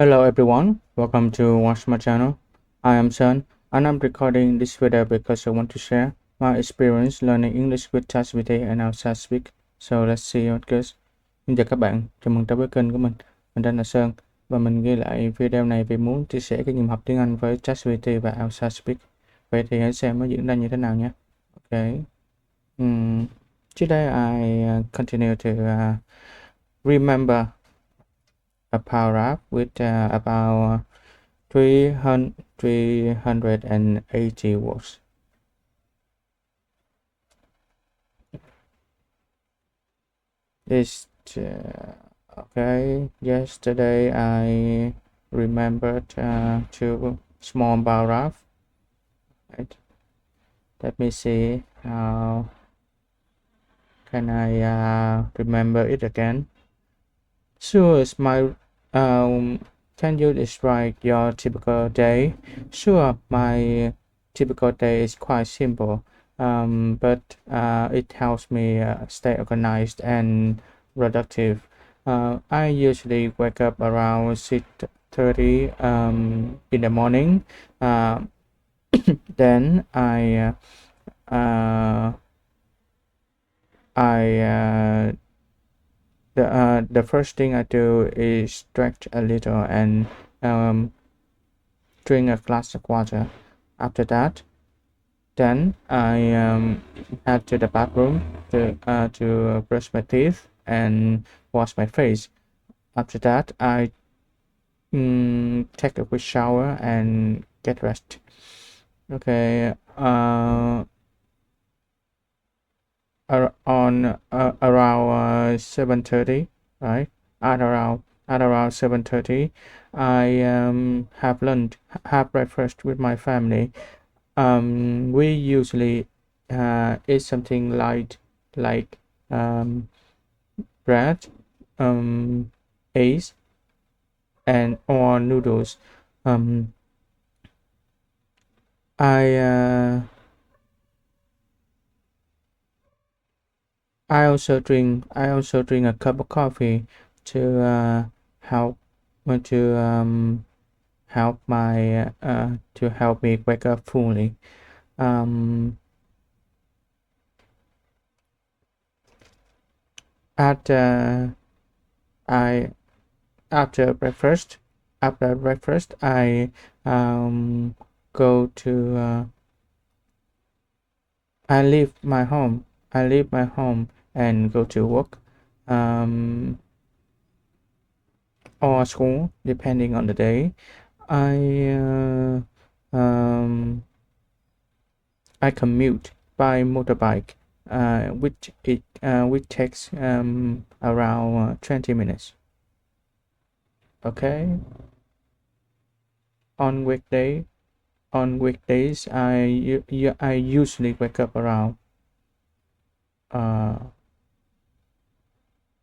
Hello everyone, welcome to watch my channel. I am Sun and I'm recording this video because I want to share my experience learning English with ChatGPT and ELSA Speak. So let's see how it goes. Xin chào các bạn, chào mừng tới với kênh của mình. Mình tên là Sơn và mình ghi lại video này vì muốn chia sẻ kinh nghiệm học tiếng Anh với ChatGPT và ELSA Speak. Vậy thì hãy xem nó diễn ra như thế nào nhé. Okay. Today I continue to remember a paragraph with about 380 words. This okay. Yesterday I remembered two small paragraph. Right. Let me see how can I remember it again. Sure, it's my can you describe your typical day? Sure, my typical day is quite simple, but it helps me stay organized and productive. I usually wake up around 6:30 in the morning. Then I the first thing I do is stretch a little and drink a glass of water. After that, then I head to the bathroom to brush my teeth and wash my face. After that, I take a quick shower and get rest. Okay. Around 7:30, right? At around 7:30, I have breakfast with my family. We usually eat something light like bread, eggs, and or noodles. I I also drink a cup of coffee to help to help my to help me wake up fully. Um, after I after breakfast I go to I leave my home and go to work or school depending on the day. I commute by motorbike, which takes around 20 minutes. Okay. On weekdays, I usually wake up around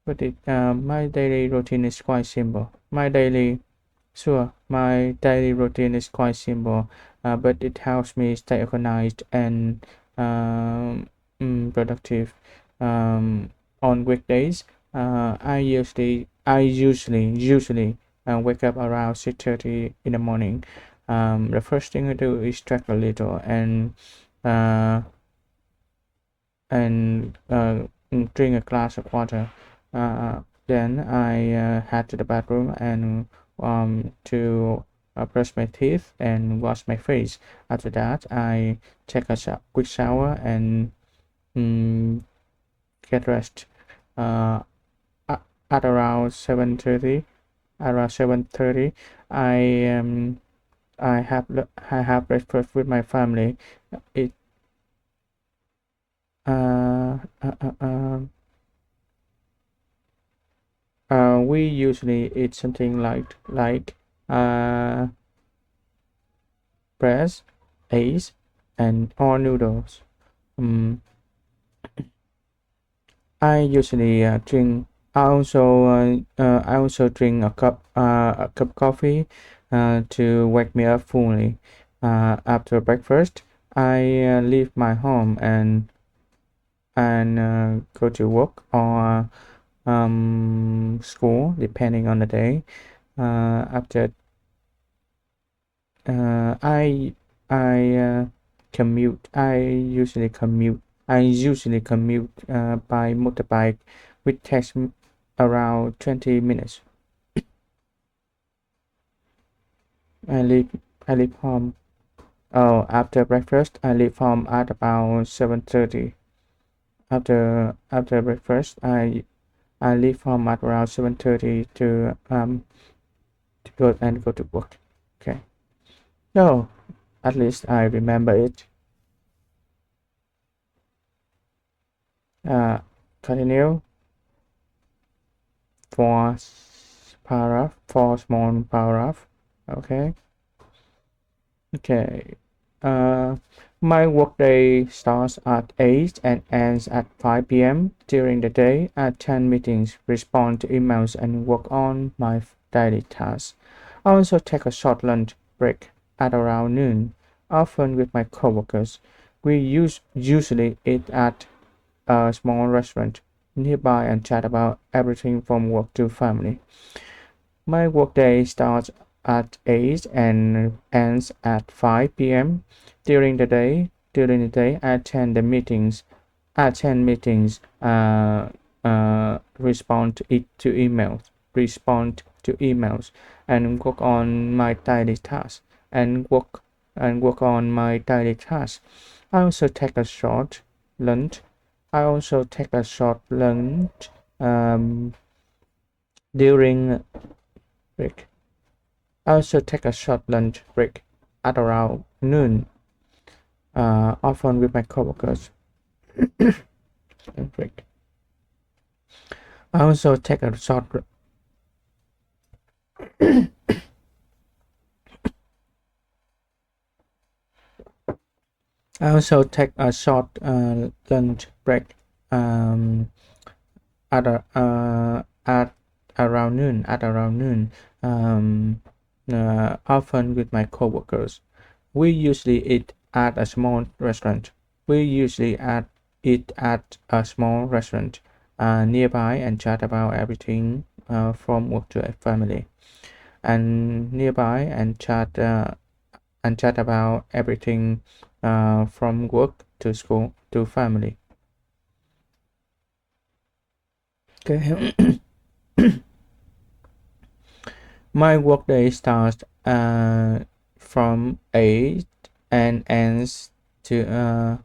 my daily routine is quite simple. My daily routine is quite simple, but it helps me stay organized and productive. On weekdays, I usually wake up around 6:30 in the morning. The first thing I do is stretch a little and uh, drink a glass of water. Then I head to the bathroom and to brush my teeth and wash my face. After that, I take a quick shower and get rest. At around 7:30, I have breakfast with my family. It uh, uh, uh, um, we usually eat something like bread, eggs, and or noodles. I usually drink. I also drink a cup of coffee to wake me up fully. After breakfast, I leave my home and go to work or school depending on the day. After I commute. I usually commute by motorbike, which takes around 20 minutes. I leave I leave home. Oh, after breakfast, I leave home at about 7:30. After breakfast, I leave home at around 7:30 to go to work. Okay. So at least I remember it. Uh, Continue for paragraph, for small paragraph. Okay. Okay. Uh, my workday starts at 8 and ends at 5 p.m. During the day, I attend meetings, respond to emails, and work on my daily tasks. I also take a short lunch break at around noon, often with my coworkers. We usually eat at a small restaurant nearby and chat about everything from work to family. My workday starts at 8 and ends at 5 p.m. During the day, I attend meetings, respond to emails, and work on my daily tasks. And work on my daily tasks. I also take a short lunch. I also take a short lunch during break. I also take a short lunch break at around noon, often with my coworkers. Break. I also take a short. I also take a short lunch break um, at around noon. Often with my coworkers. We usually eat at a small restaurant. We usually eat at a small restaurant nearby and chat about everything from work to family. And nearby and chat about everything from work to school to family. Okay. My workday starts from 8 and ends to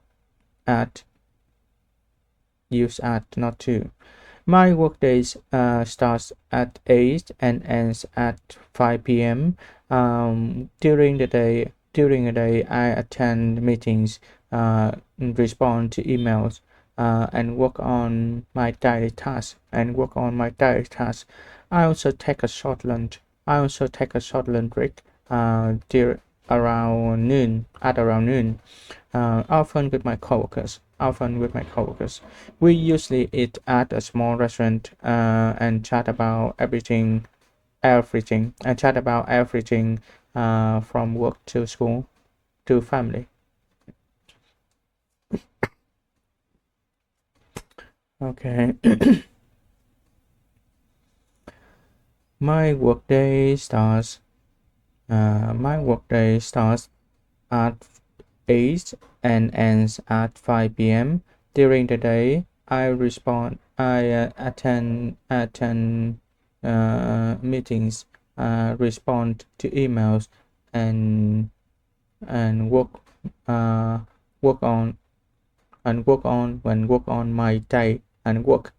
at use at not to. My workdays starts at 8 and ends at 5 p.m. During the day, I attend meetings, respond to emails, and work on my daily tasks. I also take a short lunch. I also take a short lunch break around noon, often with my coworkers. We usually eat at a small restaurant and chat about everything from work to school to family. Okay. my workday starts. My workday starts at 8 and ends at 5 p.m. During the day, I attend meetings, respond to emails, and and uh, work on work on my day and work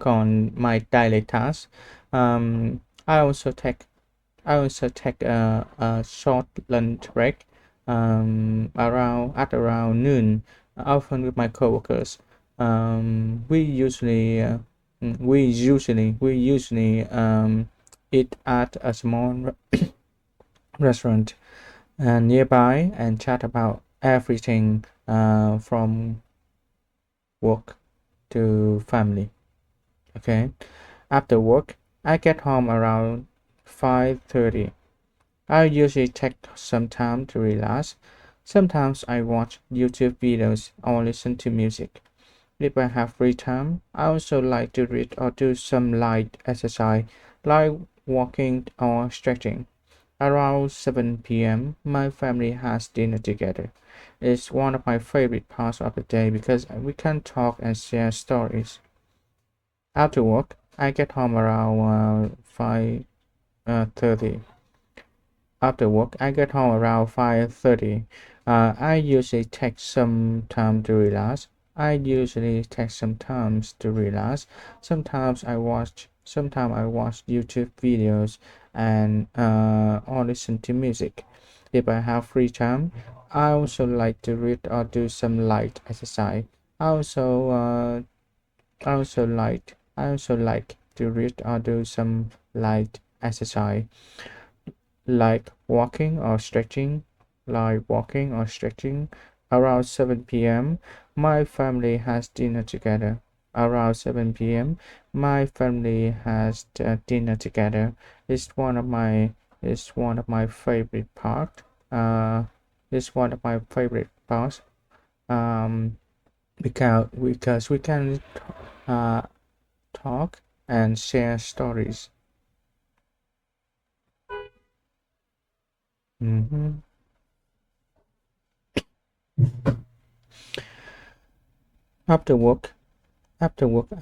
on my daily tasks. Um, I also take a short lunch break around noon, often with my coworkers. We usually eat at a small restaurant nearby and chat about everything from work to family. Okay. After work, I get home around 5:30. I usually take some time to relax. Sometimes I watch YouTube videos or listen to music. If I have free time, I also like to read or do some light exercise, like walking or stretching. Around 7 p.m., my family has dinner together. It's one of my favorite parts of the day because we can talk and share stories. After work, I get home around 5:30. After work, I get home around 5:30. I usually take some time to relax. Sometimes I watch YouTube videos and or listen to music. If I have free time, I also like to read or do some light exercise. I also I also like to read or do some light exercise like walking or stretching. Around 7 p.m., my family has dinner together. Around 7 p.m., my family has dinner together. It's one of my it's one of my favorite part. Uh, it's one of my favorite parts. Um, because we can uh talk and share stories. Mhm. After work,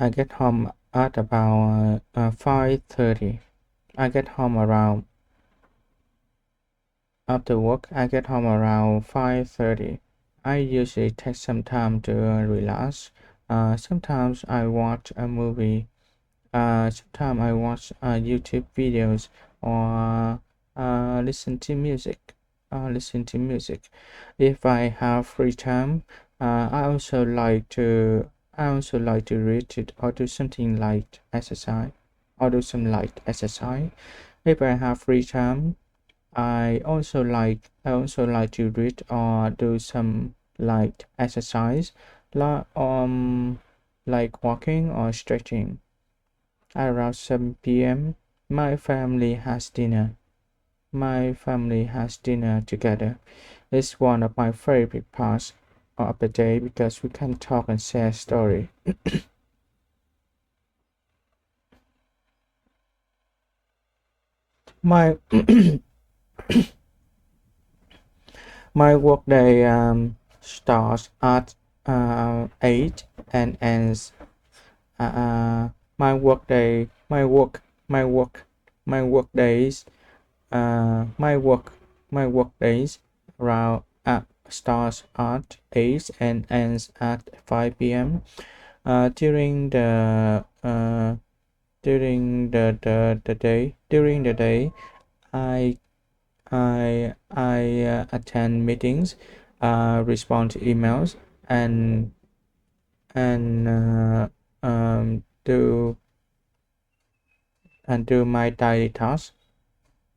I get home at about 5:30. I get home around After work, I get home around 5:30. I usually take some time to relax. Sometimes I watch a movie. Sometimes I watch YouTube videos or listen to music. If I have free time, I also like to read it or do something light exercise. Or do some light exercise. If I have free time, I also like to read or do some light exercise, like like walking or stretching. Around 7 p.m., my family has dinner. My family has dinner together. It's one of my favorite parts of the day because we can talk and share story. My my workday starts at 8 and ends my work day my work my work days my work days around starts at 8 and ends at 5 p.m. During the day I I attend meetings, respond to emails, and and do my daily tasks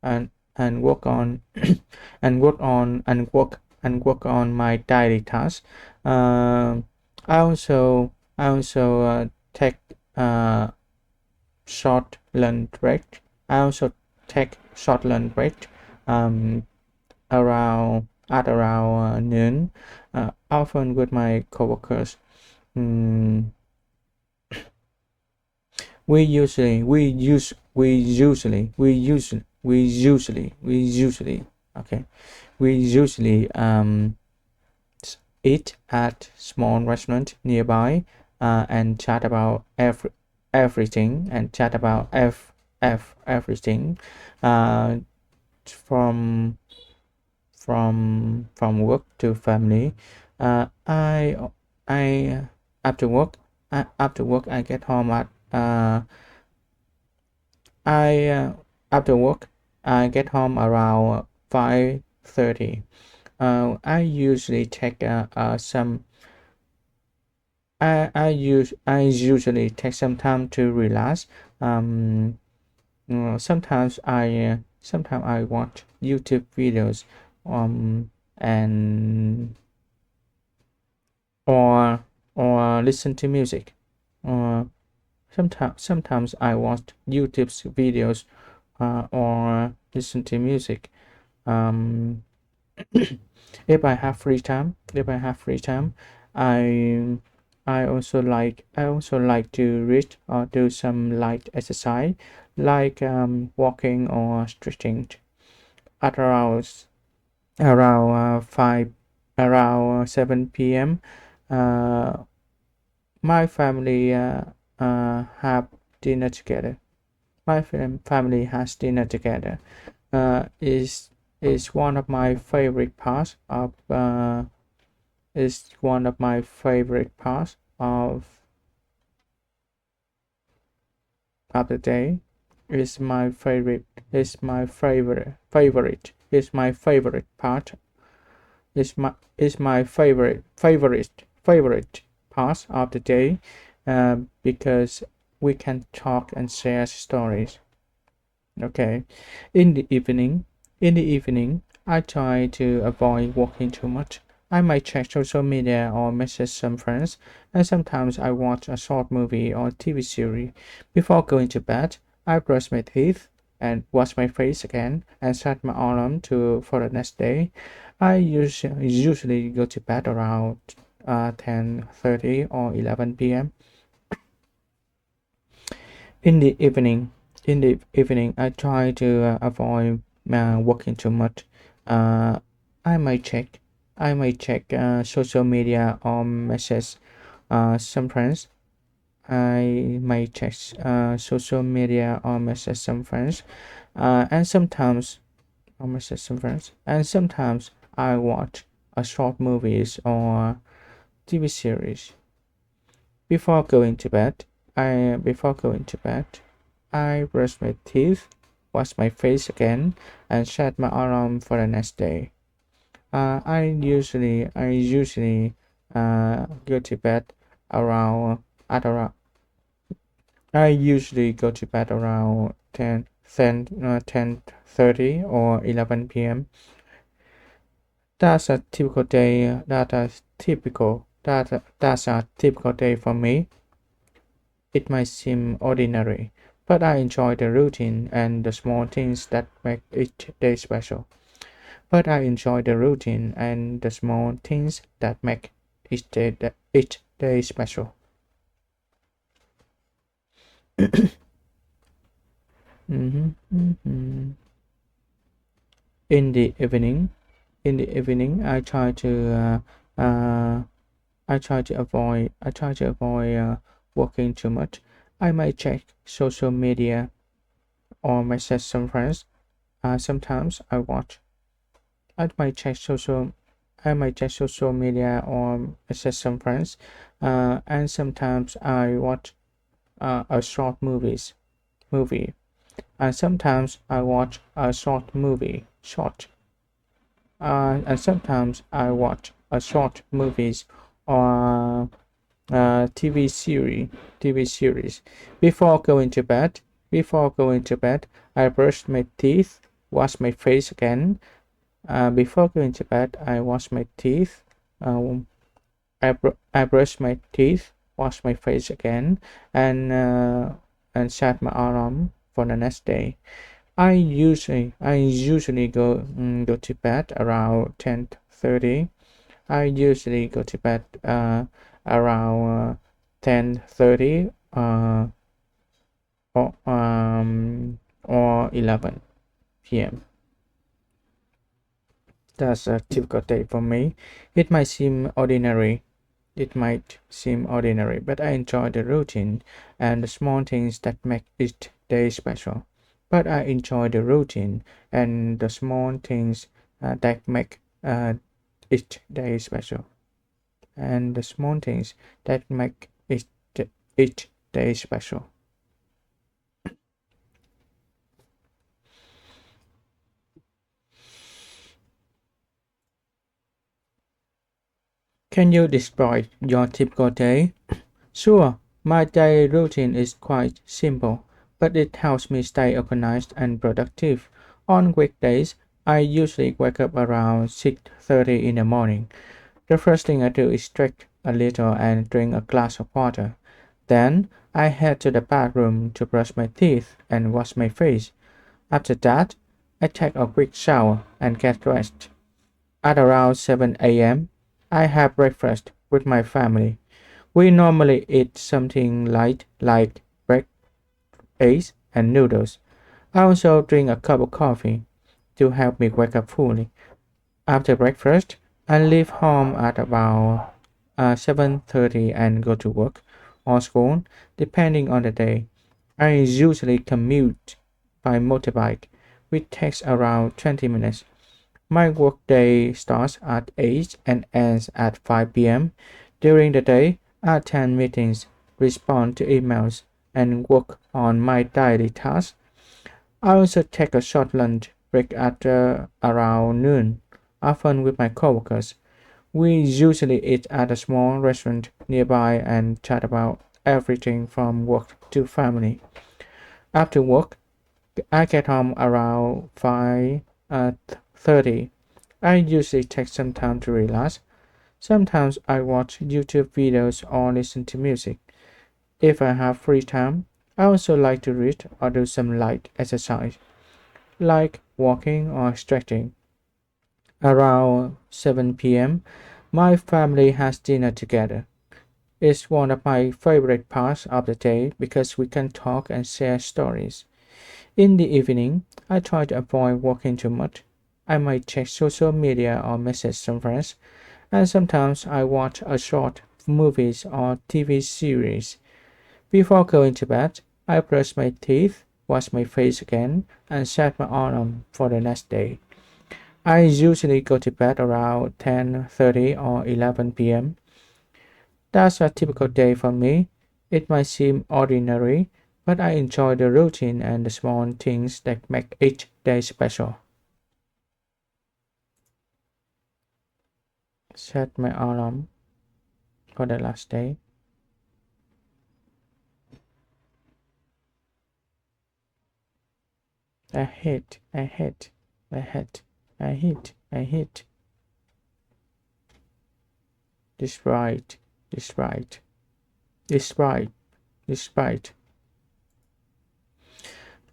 and work on work on my daily tasks. Um, I also take uh, short lunch break. I also take short lunch break um, around noon, often with my coworkers. Mm, we usually okay we usually eat at small restaurant nearby and chat about everything and chat about everything uh, from from work to family. I after work After work I get home at I after work I get home around 5:30. I usually take some I usually take some time to relax. Um, sometimes I watch YouTube videos and or listen to music. Uh, sometimes I watch YouTube videos or listen to music. Um, if I have free time, I I also like to read or do some light exercise like walking or stretching at around 5 around 7 p.m. Uh, my family have dinner together. My family has dinner together. Is one of my favorite parts of is one of my favorite parts of the day. Is my favorite part is my favorite part of the day, because we can talk and share stories. Okay. In the evening, I try to avoid walking too much. I might check social media or message some friends, and sometimes I watch a short movie or TV series. Before going to bed, I brush my teeth and wash my face again and set my alarm for the next day. I usually go to bed around 10:30 or 11 p.m. In the evening, I try to avoid working too much. Uh, I might check, social media or message some friends. I might check social media or message some friends, and sometimes I watch a short movies or TV series. Before going to bed, I brush my teeth, wash my face again, and set my alarm for the next day. Go to bed around at around. I usually go to bed around 10:30 or 11 p.m. That's a typical day. That's a typical day for me. It might seem ordinary, but I enjoy the routine and the small things that make each day special. But I enjoy the routine and the small things that make each day special. Mhm, mhm. In the evening, I try to avoid working too much. I might check social media or message some friends. Sometimes I might check social I might check social media or message some friends, and sometimes I watch a movie, and sometimes I watch a short movie, and sometimes I watch a short movies or TV series. Before going to bed, I brush my teeth, wash my face again. Before going to bed, I wash my teeth. Um, I brush my teeth, wash my face again, and set my alarm for the next day. I usually go to bed around 10:30. I usually go to bed around 10:30 or 11 p.m. That's a typical day for me. It might seem ordinary. But I enjoy the routine and the small things that make each day special. But I enjoy the routine and the small things that make each day special. And the small things that make each day special. Can you describe your typical day? Sure, my daily routine is quite simple, but it helps me stay organized and productive. On weekdays, I usually wake up around 6:30 in the morning. The first thing I do is stretch a little and drink a glass of water. Then I head to the bathroom to brush my teeth and wash my face. After that, I take a quick shower and get dressed. At around 7 a.m., I have breakfast with my family. We normally eat something light like bread, eggs, and noodles. I also drink a cup of coffee to help me wake up fully. After breakfast, I leave home at about 7:30 and go to work or school, depending on the day. I usually commute by motorbike, which takes around 20 minutes. My workday starts at 8 and ends at 5 p.m. During the day, I attend meetings, respond to emails, and work on my daily tasks. I also take a short lunch break at around noon, often with my coworkers. We usually eat at a small restaurant nearby and chat about everything from work to family. After work, I get home around 5:30. I usually take some time to relax. Sometimes I watch YouTube videos or listen to music. If I have free time, I also like to read or do some light exercise, like walking or stretching. Around 7 p.m., my family has dinner together. It's one of my favorite parts of the day because we can talk and share stories. In the evening, I try to avoid working too much. I might check social media or message some friends, and sometimes I watch a short movies or TV series. Before going to bed, I brush my teeth, wash my face again, and set my alarm for the next day. I usually go to bed around 10:30 or 11 p.m. That's a typical day for me. It might seem ordinary, but I enjoy the routine and the small things that make each day special. Set my alarm for the last day. I hate, I hate, I hate, I hate. Despite, despite, despite, despite.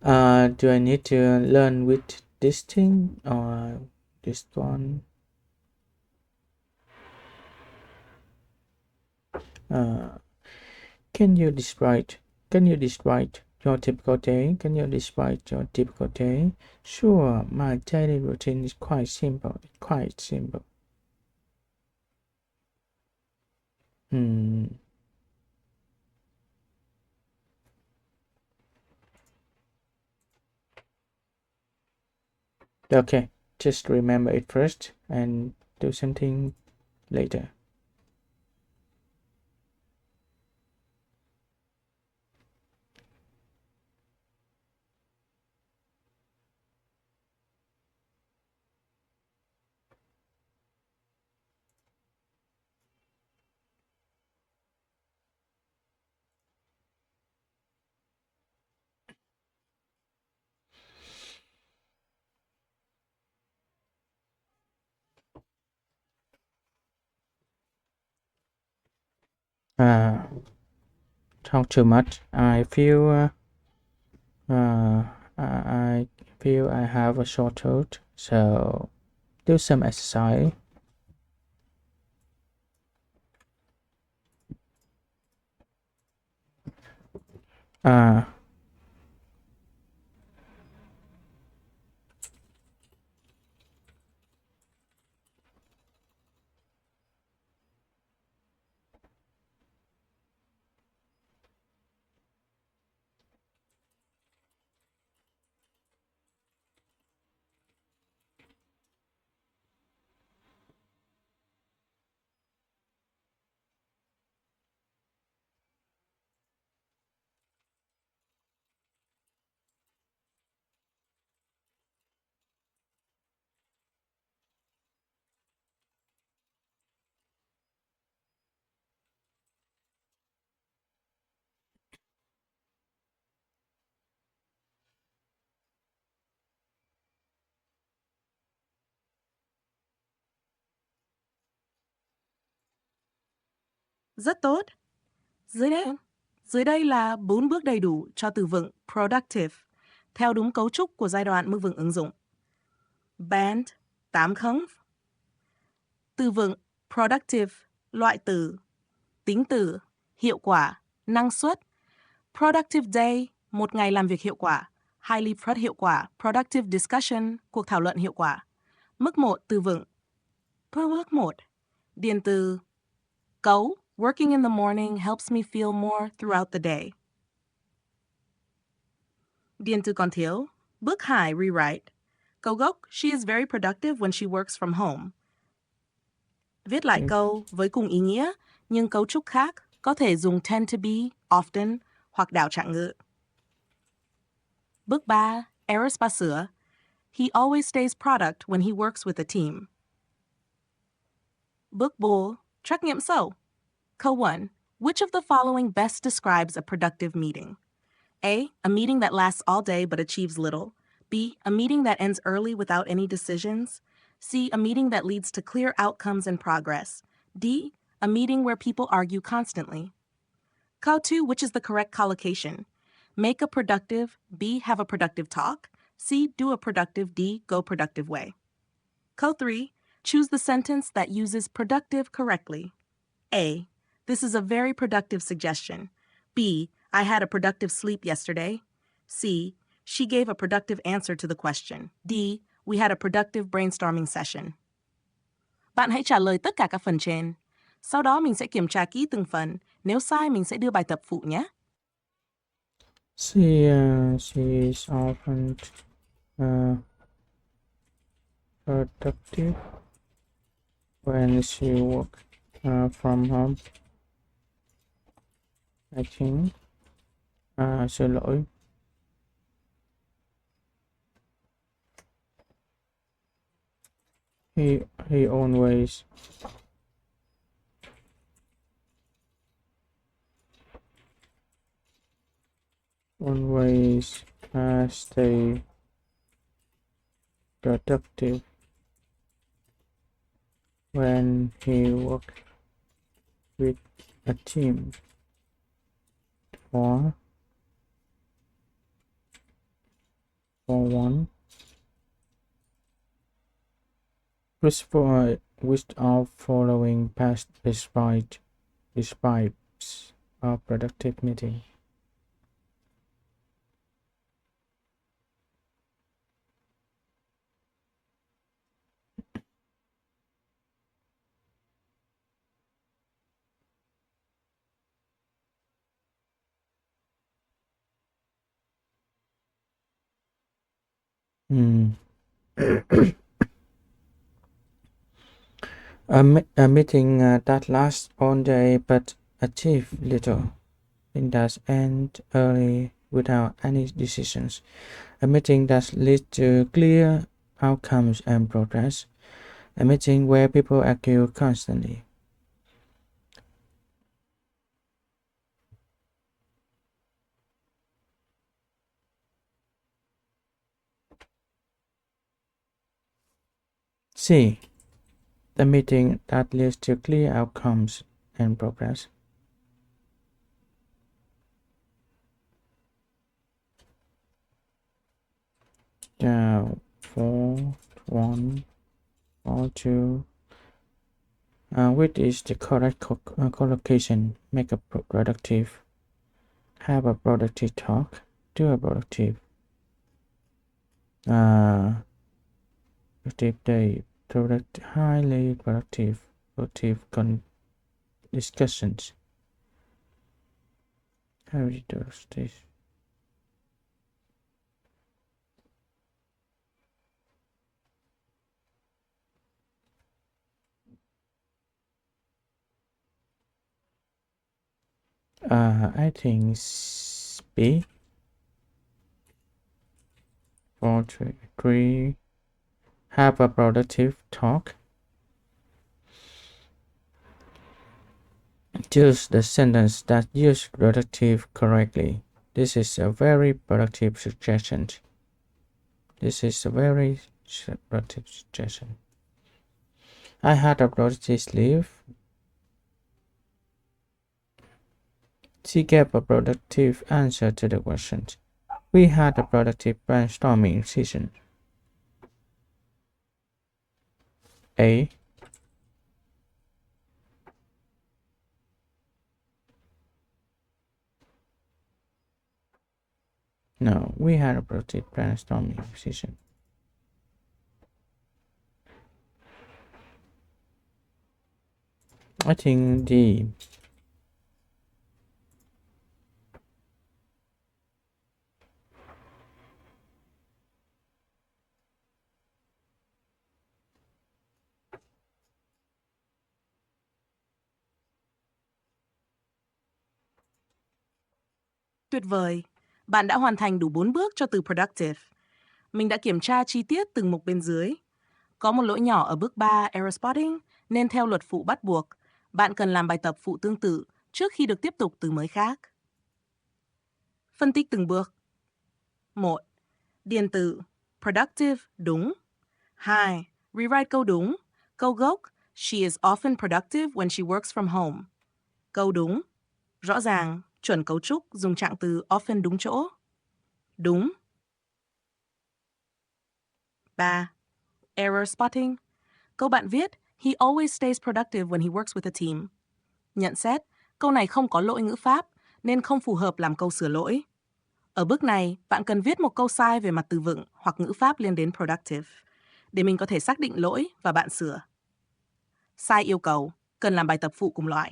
Do I need to learn with this thing or this one? Uh, can you describe? Can you describe your typical day? Can you describe your typical day? Sure, my daily routine is quite simple. Quite simple. Hmm. Okay, just remember it first and do something later. Uh, talk too much. Uh, I feel I have a short throat, so do some exercise. Uh, Rất tốt. Dưới đây, dưới đây là 4 bước đầy đủ cho từ vựng productive, theo đúng cấu trúc của giai đoạn mức vựng ứng dụng. Band 8 khống. Từ vựng productive, loại từ, tính từ hiệu quả, năng suất. Productive day, một ngày làm việc hiệu quả. Highly hiệu quả, productive discussion, cuộc thảo luận hiệu quả. Mức 1 từ vựng. Bước 1. Điền từ cấu, working in the morning helps me feel more throughout the day. Điền từ còn thiếu. Bước 2, rewrite. Câu gốc, she is very productive when she works from home. Viết lại câu với cùng ý nghĩa, nhưng cấu trúc khác, có thể dùng tend to be, often, hoặc đảo trạng ngữ. Bước 3, errors và sửa. He always stays product when he works with a team. Bước 4, trắc nghiệm sâu. Câu 1, which of the following best describes a productive meeting? A meeting that lasts all day but achieves little. B, a meeting that ends early without any decisions. C, a meeting that leads to clear outcomes and progress. D, a meeting where people argue constantly. Câu 2, which is the correct collocation? Make a productive, B, have a productive talk. C, do a productive, D, go productive way. Câu 3, choose the sentence that uses productive correctly. A, this is a very productive suggestion. B, I had a productive sleep yesterday. C, she gave a productive answer to the question. D, we had a productive brainstorming session. Bạn hãy trả lời tất cả các phần trên. Sau đó mình sẽ kiểm tra kỹ từng phần. Nếu sai, mình sẽ đưa bài tập phụ nhé. She is often productive when she works from home. I think. Xin lỗi. He always stay productive when he works with a team. For one, which of following past describes a productive meeting? A meeting that lasts all day but achieves little. Meeting that ends early without any decisions. A meeting that leads to clear outcomes and progress. A meeting where people argue constantly. C. The meeting that leads to clear outcomes and progress. For 1 or 2. Which is the correct collocation? Make a productive. Have a productive talk. Do a productive. Productive day. Highly productive discussions. How do you do this? I think B. 4, 3. Have a productive talk. Choose the sentence that uses productive correctly. This is a very productive suggestion. I had a productive sleep. She gave a productive answer to the question. We had a productive brainstorming session. A. No, we had a productive brainstorming session. I think the Tuyệt vời! Bạn đã hoàn thành đủ 4 bước cho từ productive. Mình đã kiểm tra chi tiết từng mục bên dưới. Có một lỗi nhỏ ở bước 3 error spotting, nên theo luật phụ bắt buộc, bạn cần làm bài tập phụ tương tự trước khi được tiếp tục từ mới khác. Phân tích từng bước. 1. Điền từ productive đúng. 2. Rewrite câu đúng. Câu gốc She is often productive when she works from home. Câu đúng. Rõ ràng, chuẩn cấu trúc dùng trạng từ often đúng chỗ. Đúng. 3. Error spotting. Câu bạn viết He always stays productive when he works with a team. Nhận xét, câu này không có lỗi ngữ pháp nên không phù hợp làm câu sửa lỗi. Ở bước này, bạn cần viết một câu sai về mặt từ vựng hoặc ngữ pháp liên đến productive để mình có thể xác định lỗi và bạn sửa. Sai yêu cầu, cần làm bài tập phụ cùng loại.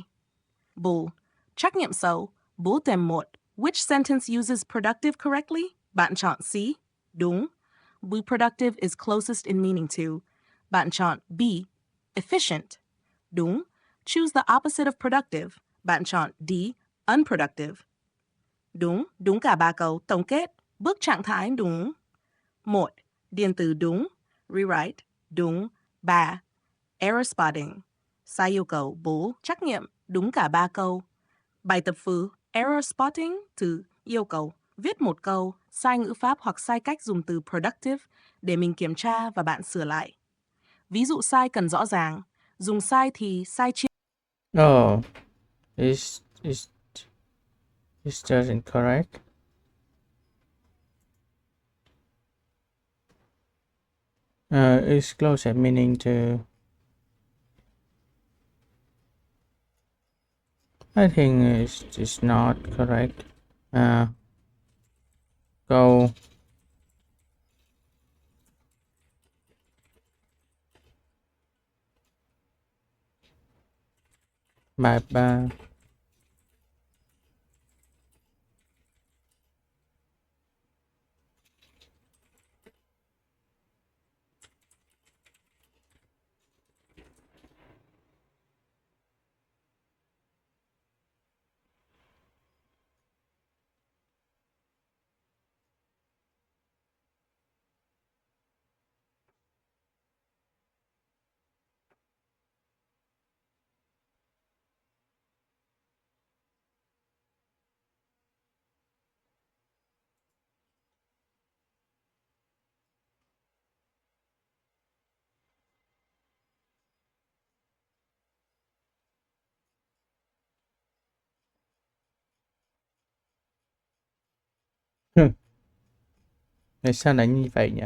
Bull. Trắc nghiệm sâu. Bull tem 1. Which sentence uses productive correctly? Bạn chọn C. Đúng. Be productive is closest in meaning to. Bạn chọn B. Efficient. Đúng. Choose the opposite of productive. Bạn chọn D. Unproductive. Đúng. Đúng cả 3 câu. Tổng kết. Bước trạng thái đúng. 1. Điền từ đúng. Rewrite. Đúng. 3. Error spotting. Sai yêu cầu. 4. Trắc nghiệm. Đúng cả 3 câu. Bài tập phụ. Error spotting từ yêu cầu. Viết một câu, sai ngữ pháp hoặc sai cách dùng từ productive để mình kiểm tra và bạn sửa lại. Ví dụ sai cần rõ ràng. Dùng sai thì sai chia. oh, is just incorrect. Is close at meaning to. I think it's not correct. Câu bài 3. Tại sao lại như vậy nhỉ?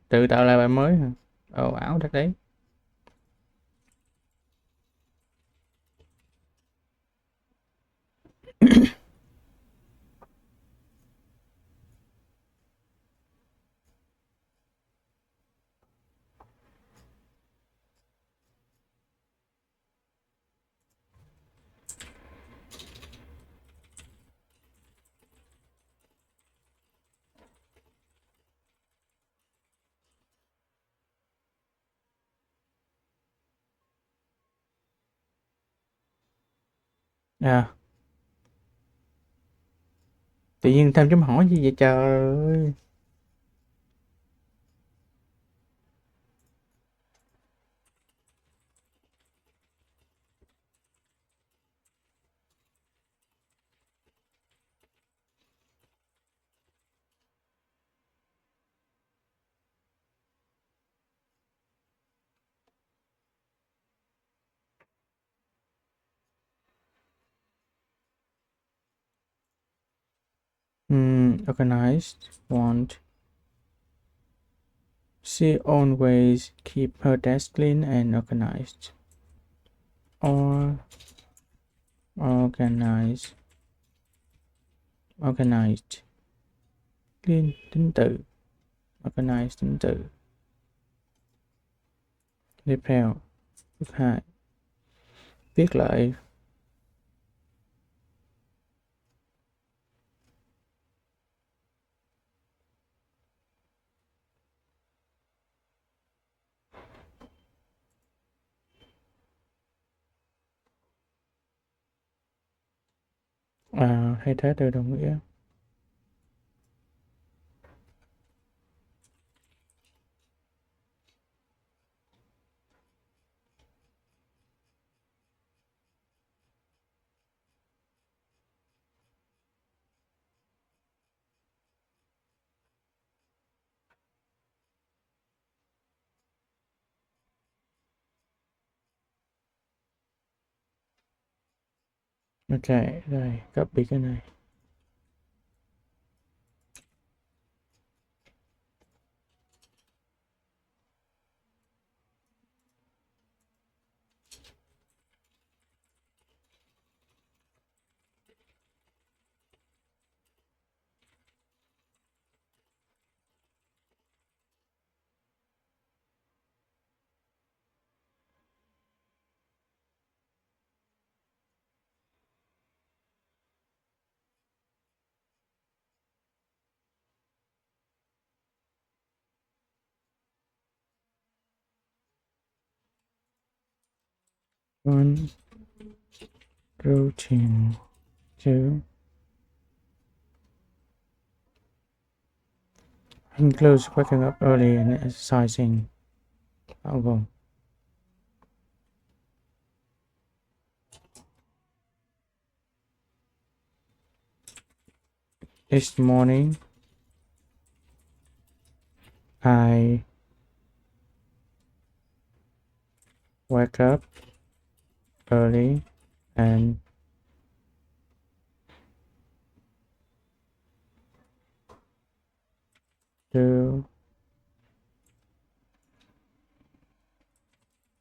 Tự tạo lại bài mới hả? Ồ, ảo thật đấy. À, tự nhiên thêm chấm hỏi gì vậy trời ơi. Organized, want. She always keep her desk clean and organized. Or organized, organized. Clean tính từ. Organized tính từ. Repel, bước 2. Viết lại. Thay thế từ đồng nghĩa. Ok, rồi copy cái này. One routine. Two. Includes waking up early and exercising. Album. Each morning, I wake up early and do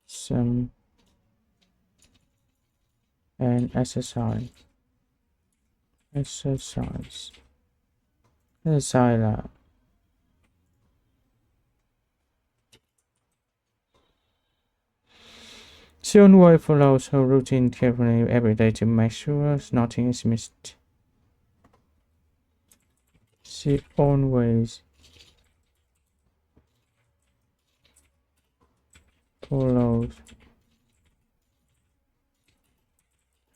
some and exercise. Exercise. Exercise là she always follows her routine carefully every day to make sure nothing is missed. She always follows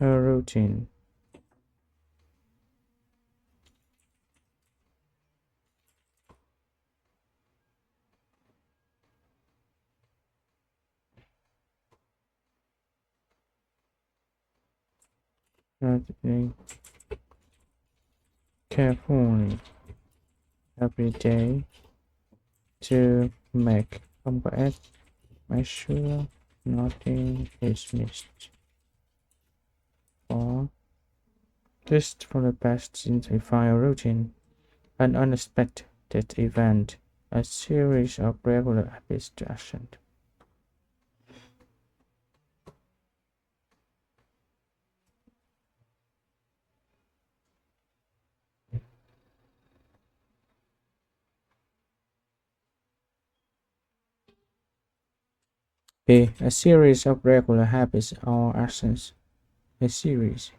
her routine. Carefully every day to make sure nothing is missed. Or list for the best simplify a routine, an unexpected event, a series of regular habits to action. B. A series of regular habits or actions. A series.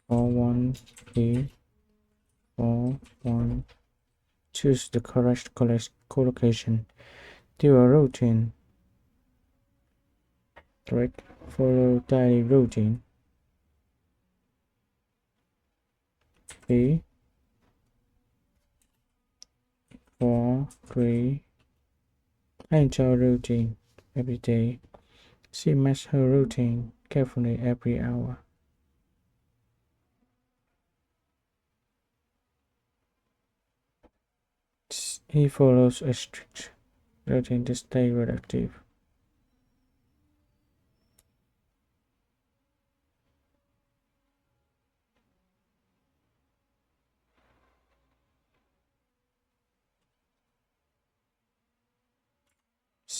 Or one. B. Or one. Choose the correct collocation. Do a routine. strict, follow daily routine. B. 4, 3. I enjoy routine every day. She matches her routine carefully every hour. He follows a strict routine to stay productive.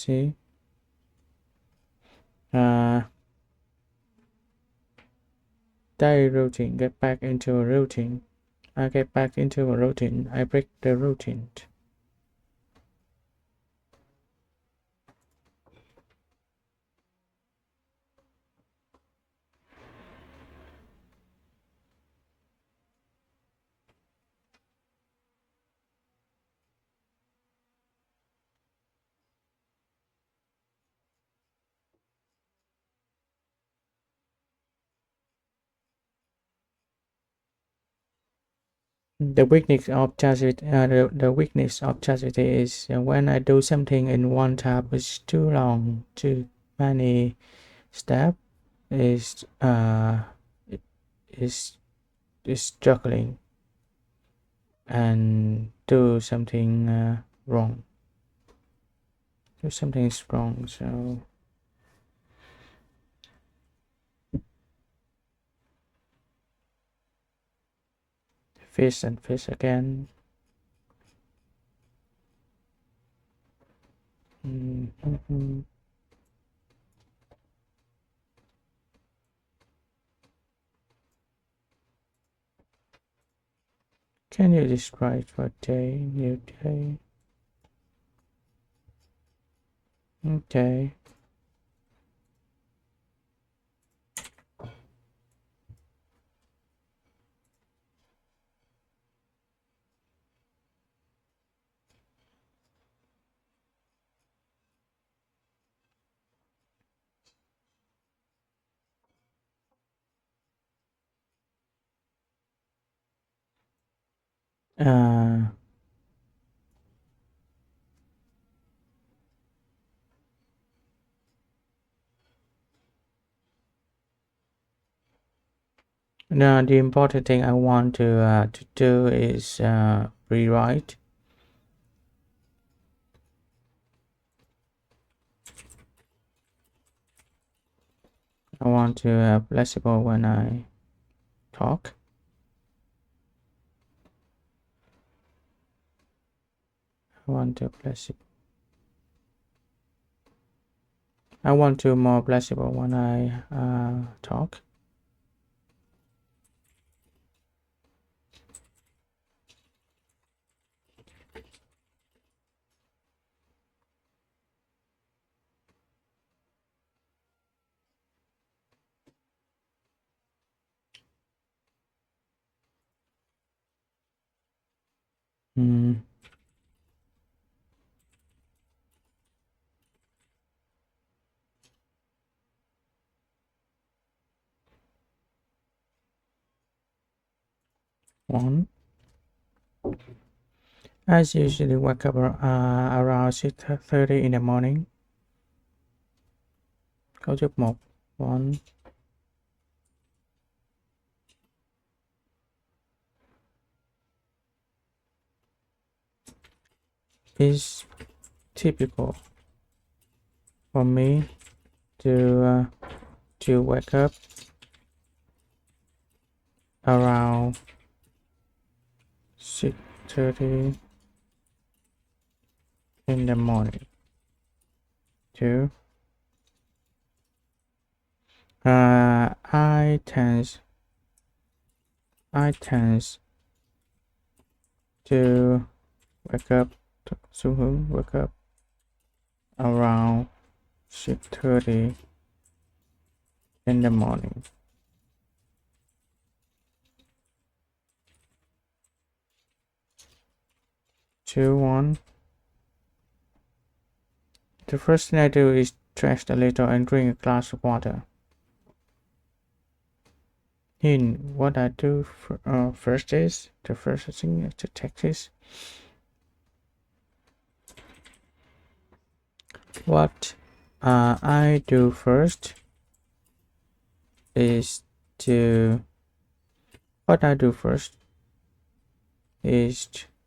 C. Daily routine. Get back into a routine. I get back into a routine. I break the routine. The weakness of ChatGPT, the weakness of ChatGPT is when I do something in one tab, it's too long, too many steps. Is is is struggling and do something wrong. Do something is wrong. So fish and fish again. Mm-hmm. Can you describe what day, new day? Okay. Uh, Now the important thing I want to do is rewrite. I want to have flexible when I talk. I want to flexible. I want to more flexible when I talk. Mm. One. I usually wake up around 6:30 in the morning. Câu chúc 1. One is typical for me to wake up around 6:30 in the morning. 2. I tend to wake up wake up around 6:30 in the morning. 2, 1. The first thing I do is stretch a little and drink a glass of water. Hint, what I do first is, the first thing is to take this. What I do first is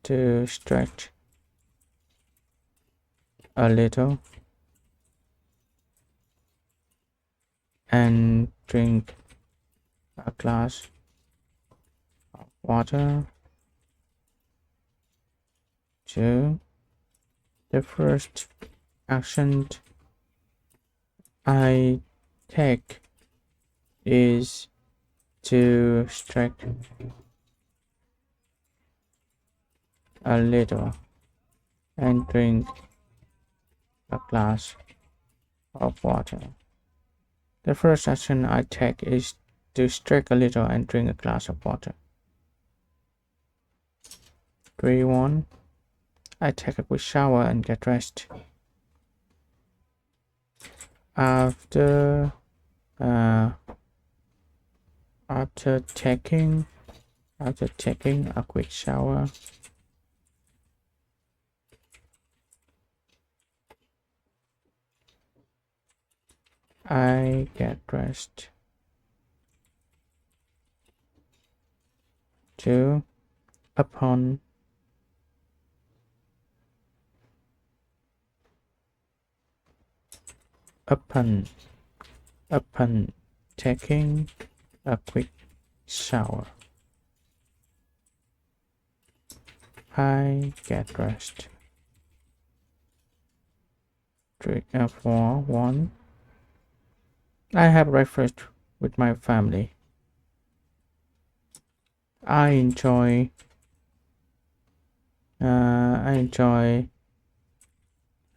to stretch a little and drink a glass of water. 2. The first action I take is to stretch a little and drink a glass of water. The first action I take is to stretch a little and drink a glass of water. 3-1. I take a quick shower and get dressed. After taking a quick shower, I get dressed. 2. Upon taking a quick shower, I get dressed. 4-1. I have breakfast with my family. I enjoy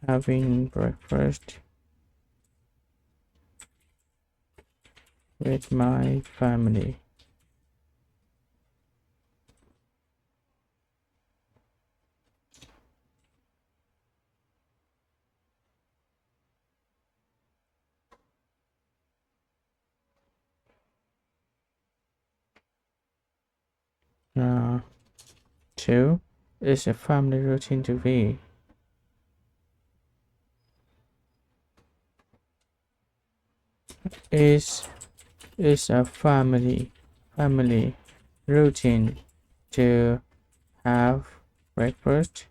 having breakfast with my family. Uh, 2. Is a family routine to be. Is a family routine to have breakfast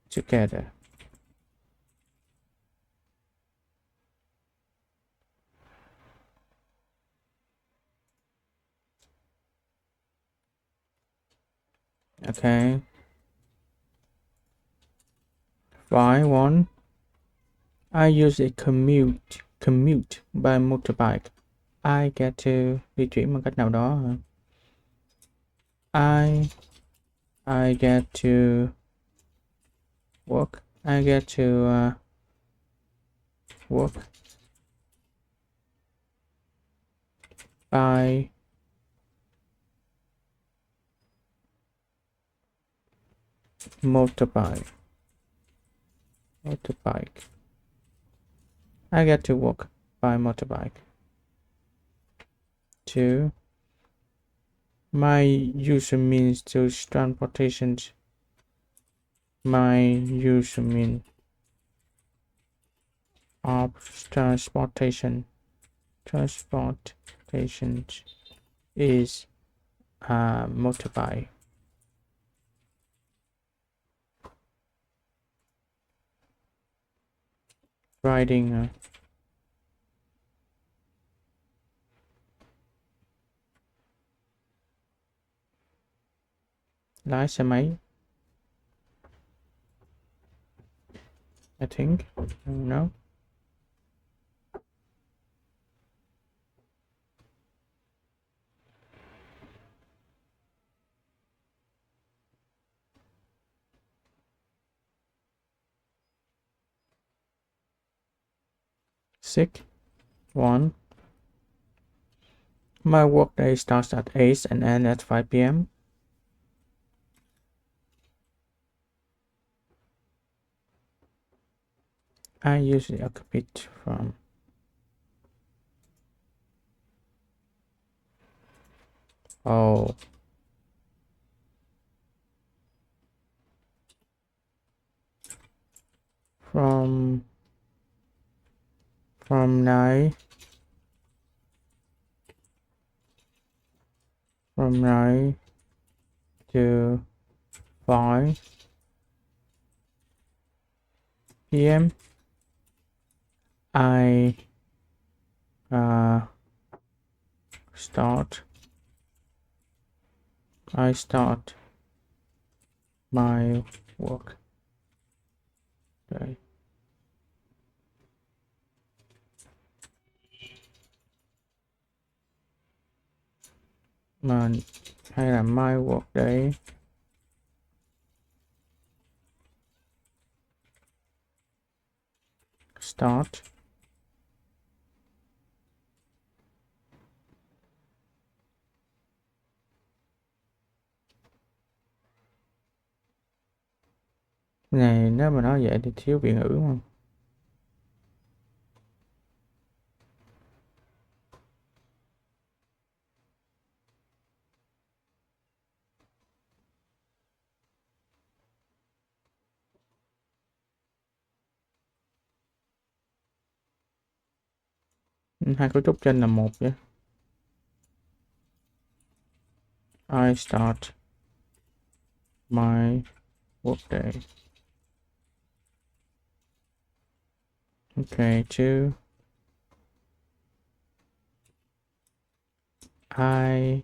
together. Okay. 5-1. I use a commute by motorbike. I get to di chuyển bằng cách nào đó. I get to work. I get to work by motorbike. I get to work by motorbike. 2. My usual means to transportation. My usual mean of transportation is motorbike. Riding lái xe máy. I think. No. Sick. 1. My workday starts at 8 and ends at 5 p.m. I usually occupy from oh from 9 to 5 p.m. I uh, start my work day. Mà hay là my work day start này, nếu mà nói vậy thì thiếu biệt ngữ mà. Hai cấu trúc trên là một chứ. I start my workday. Okay, two. I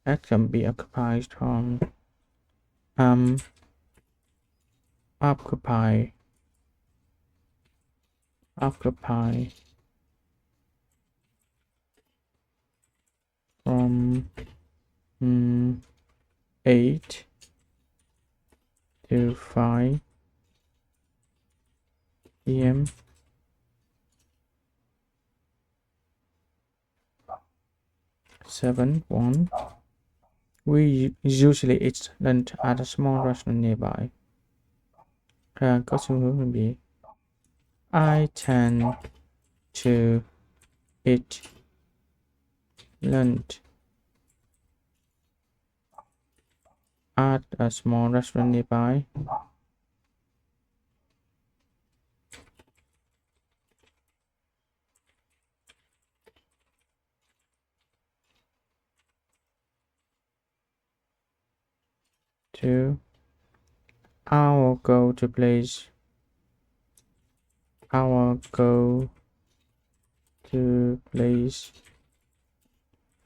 that can be occupied from occupy from 8 to 5 p.m. Seven one. We usually eat lunch at a small restaurant nearby. Có xu hướng là bị I tend to eat lunch at a small restaurant nearby. Two. I will go to place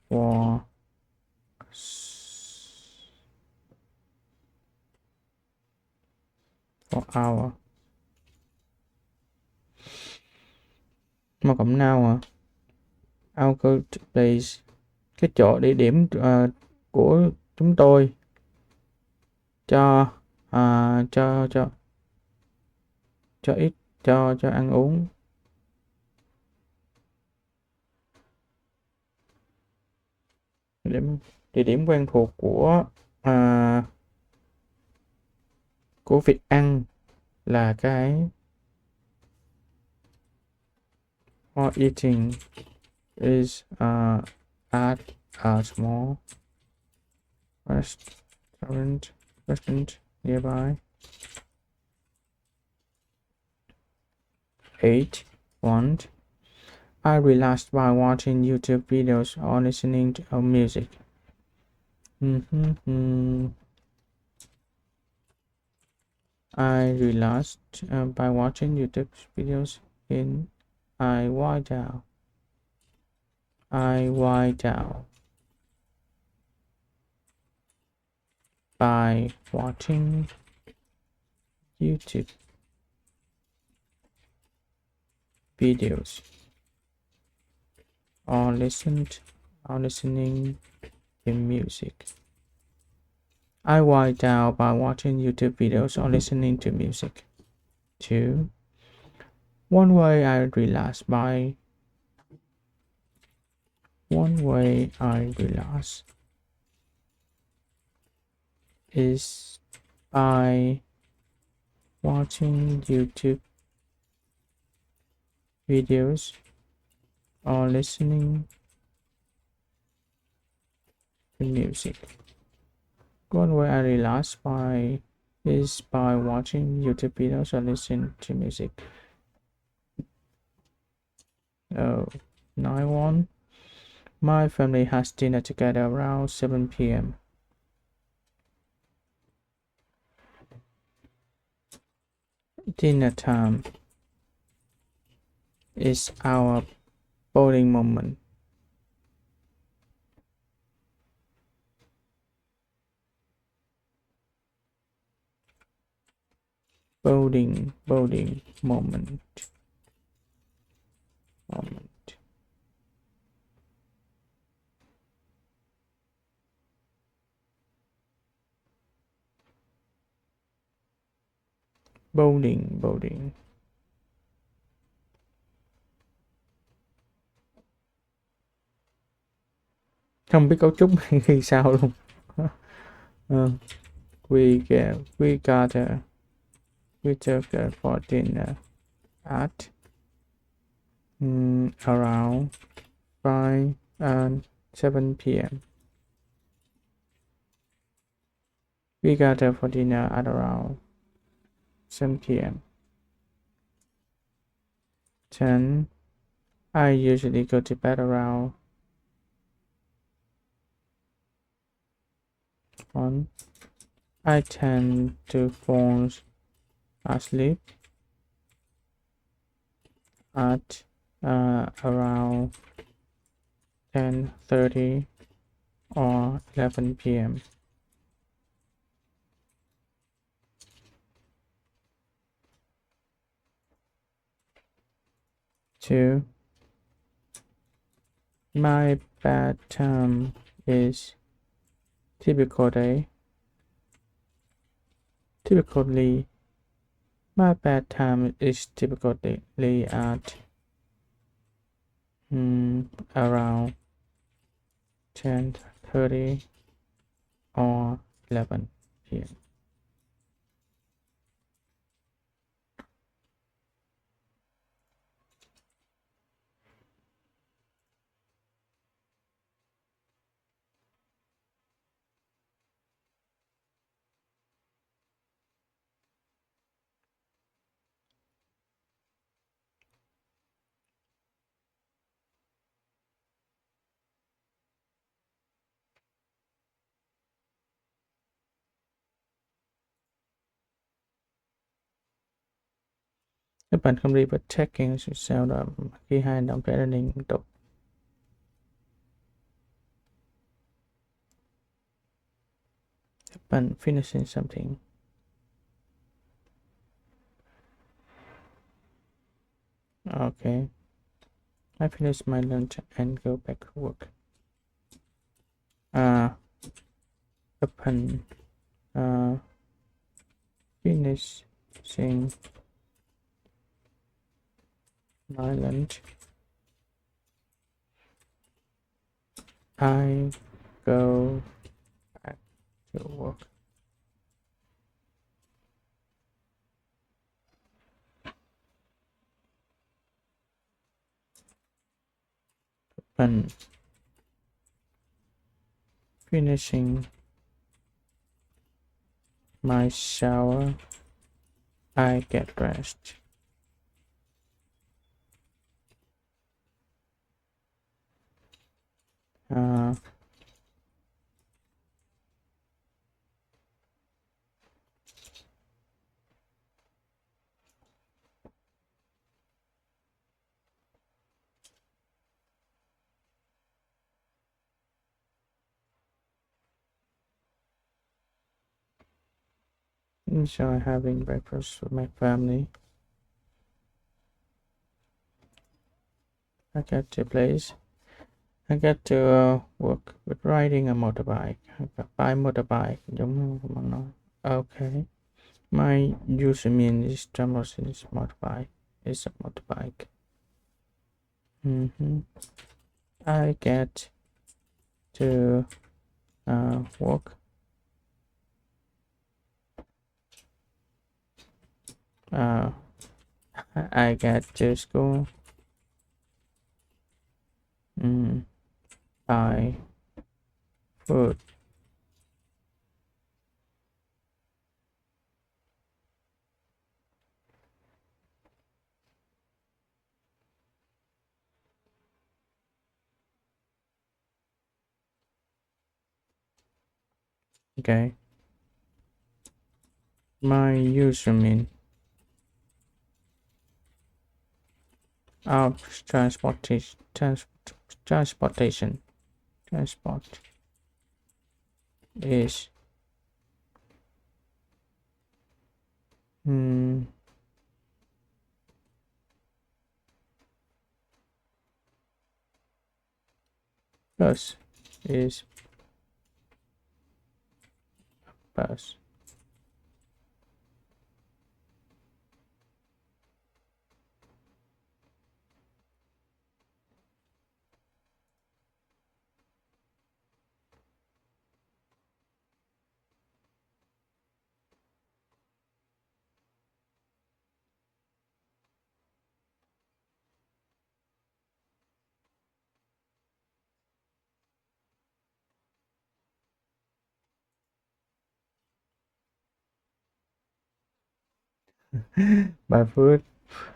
for hour. Mà cộng nào hả? I'll go to place, cái chỗ địa điểm của chúng tôi cho ít cho ăn uống. Địa điểm quen thuộc của việc ăn là cái for eating is at a small restaurant nearby. 8. 1. I relaxed by watching YouTube videos or listening to music. I relaxed by watching YouTube videos. I wind down by watching YouTube videos or listening to music. I wind down by watching YouTube videos or listening to music. 2. One way I relax is by watching YouTube videos or listening to music. One way I relax by is by watching YouTube videos or listening to music. Oh, 9-1. My family has dinner together around 7 p.m. Dinner time is our bonding moment. Bonding moment. Bonding. Không biết cấu trúc thì sao luôn. We gather for dinner at around 5 and 7 p.m. We gather for dinner at around 7 p.m. 10. I usually go to bed around 1. I tend to fall asleep at around 10:30 or 11 p.m. 2. My bedtime is typically my bedtime is typically at around 10:30 or 11 p.m. Các bạn không đi vào checking sự sao động khi hai hành động trở nên liên tục. Các bạn finishing something. Okay. I finish my lunch and go back to work. Upon finishing my lunch, I go back to work. Upon finishing my shower, I get dressed. Enjoy having breakfast with my family. I get to work with riding a motorbike. By motorbike, giống như bạn nói. Okay. My username is Thomas's motorbike. It's a motorbike. I get to work Uh, I get to school by foot. Okay. My username of transportation transport is bus is bus. By foot.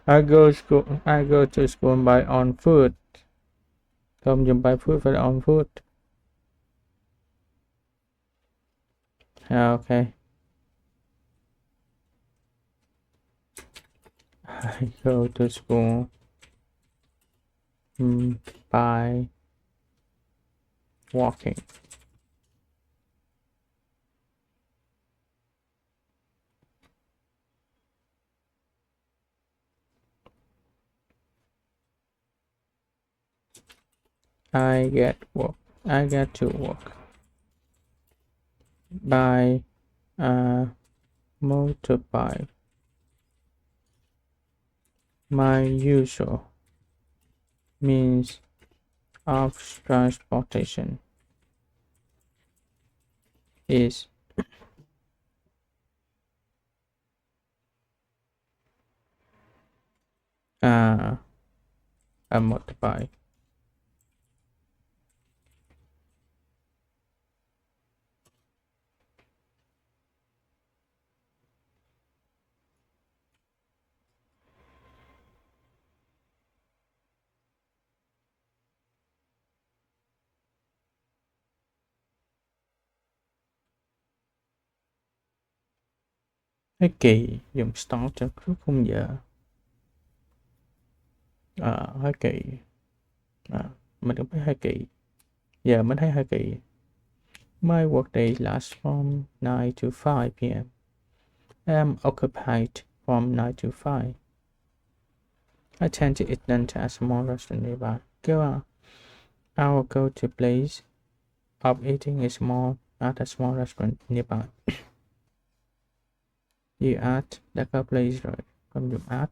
I go to school by on foot. Không dùng by foot phải là on foot. Okay. I go to school by walking. I get to work by motorbike. My usual means of transportation is a motorbike. Thế kỷ dùng start cho trước khung giờ. Thế kỷ. Mình cũng thấy hơi kỳ. Giờ mình thấy hơi kỳ. My workday lasts from 9 to 5 p.m. I am occupied from 9 to 5. I tend to eat lunch at a small restaurant nearby. I will go to place of eating at a small restaurant nearby. You at đã có place rồi, không dùng at.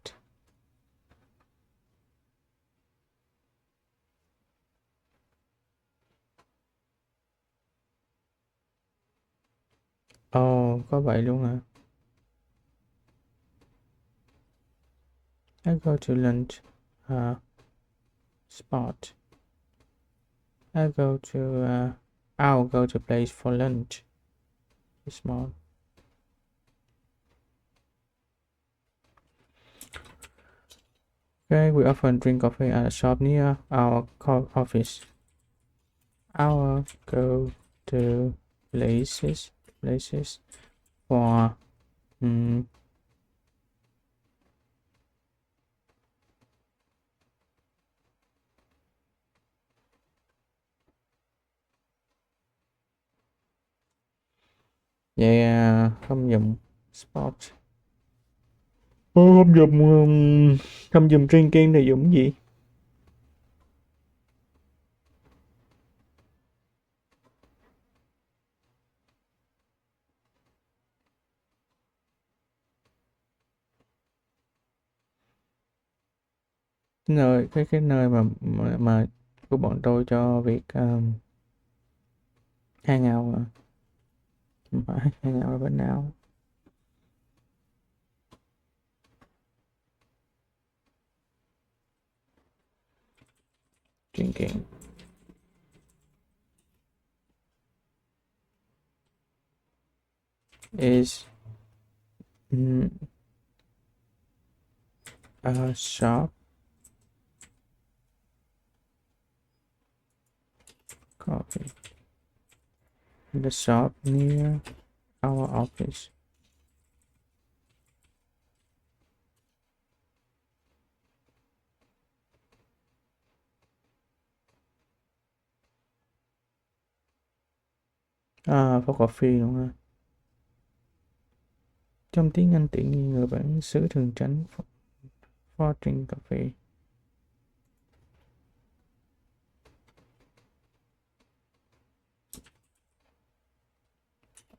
Có vậy luôn hả? I go to lunch spot. I'll go to place for lunch. Small. Okay, we often drink coffee at a shop near our office. I'll go to places for vậy không dùng sport. Không dùng drinking thì dùng gì? Cái nơi mà của bọn tôi cho việc hang out à. Không phải hang out ở bên nào. drinking. Is a shop coffee. The shop near our office. For coffee đúng không? Trong tiếng Anh tiện nghi người bản xứ thường tránh for drink coffee.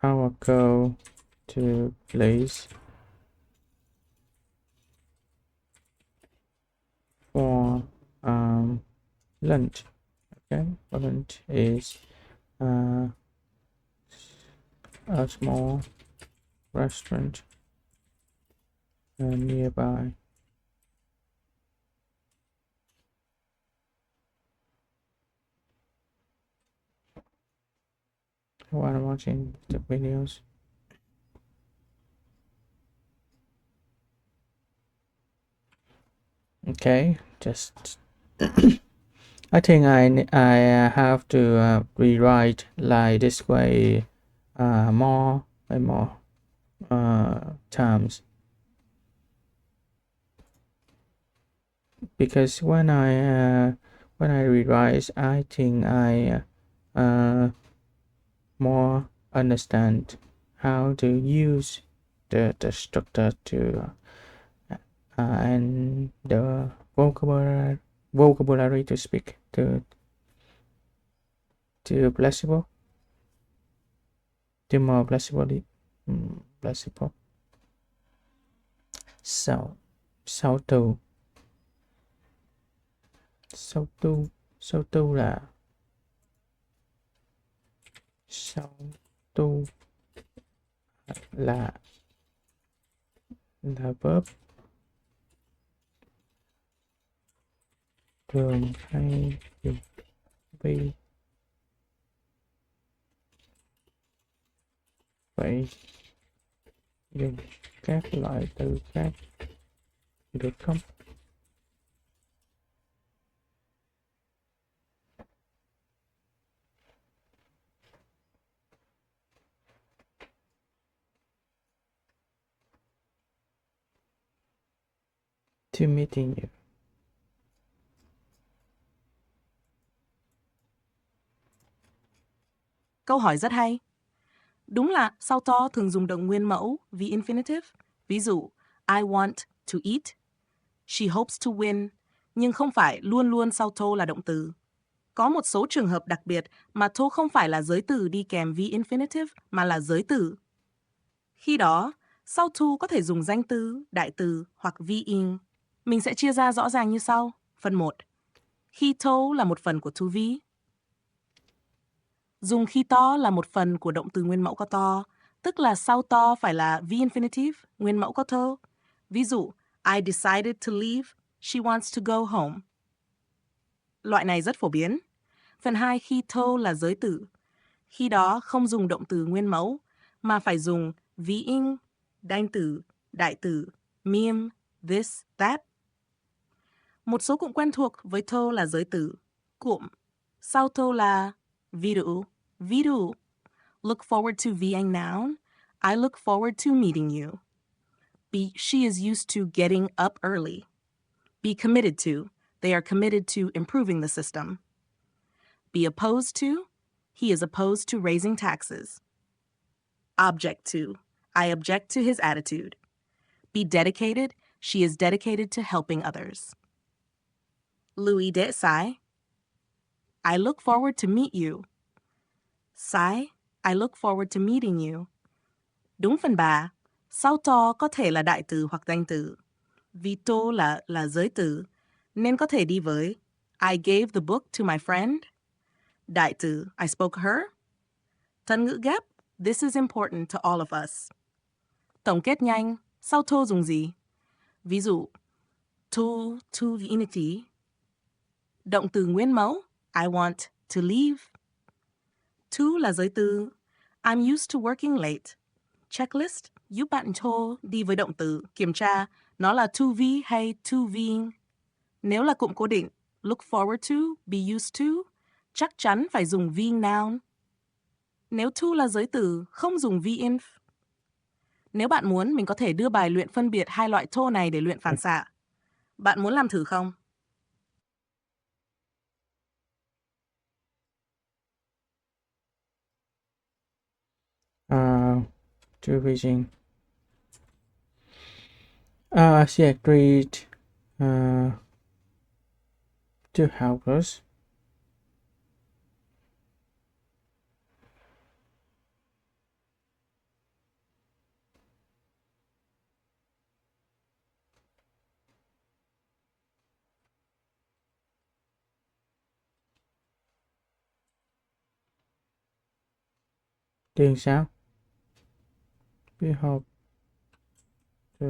I will go to place for lunch. Okay, for lunch is a small restaurant nearby. While watching the videos. Okay, just I think I have to rewrite like this way more and more times, because when I rewrite, I think I more understand how to use the structure to and the vocabulary to speak to flexible, to more flexibly flexible. Sau tu là sau tu là verb thường hay dùng vì vậy dùng các loại từ khác được không? To meeting you. Câu hỏi rất hay. Đúng là sau to thường dùng động nguyên mẫu V infinitive. Ví dụ, I want to eat. She hopes to win. Nhưng không phải luôn luôn sau to là động từ. Có một số trường hợp đặc biệt mà to không phải là giới từ đi kèm V infinitive mà là giới từ. Khi đó, sau to có thể dùng danh từ, đại từ hoặc V in. Mình sẽ chia ra rõ ràng như sau. Phần 1. Khi to là một phần của to V. Dùng khi to là một phần của động từ nguyên mẫu có to, tức là sau to phải là V infinitive, nguyên mẫu có to. Ví dụ, I decided to leave, she wants to go home. Loại này rất phổ biến. Phần 2 khi to là giới từ. Khi đó không dùng động từ nguyên mẫu, mà phải dùng V in, danh từ, đại từ, meme, this, that. Một số cụm quen thuộc với to là giới từ. Cụm sau to là ví dụ. Look forward to being noun. I look forward to meeting you. B. She is used to getting up early. Be committed to. They are committed to improving the system. Be opposed to. He is opposed to raising taxes. Object to. I object to his attitude. Be dedicated. She is dedicated to helping others. Louis de Sai. I look forward to meet you. Sai. I look forward to meeting you. Đúng phần 3. Sau to có thể là đại từ hoặc danh từ. Vì to là giới từ, nên có thể đi với I gave the book to my friend. Đại từ I spoke her. Thân ngữ ghép This is important to all of us. Tổng kết nhanh, sau to dùng gì? Ví dụ, to the unity. Động từ nguyên mẫu, I want to leave. To là giới từ, I'm used to working late. Checklist, giúp bạn thô đi với động từ, kiểm tra nó là to be hay to being. Nếu là cụm cố định, look forward to, be used to, chắc chắn phải dùng being noun. Nếu to là giới từ, không dùng be inf. Nếu bạn muốn, mình có thể đưa bài luyện phân biệt hai loại to này để luyện phản xạ. Bạn muốn làm thử không? To Beijing. She agreed to help us. Tiền sao? We hope to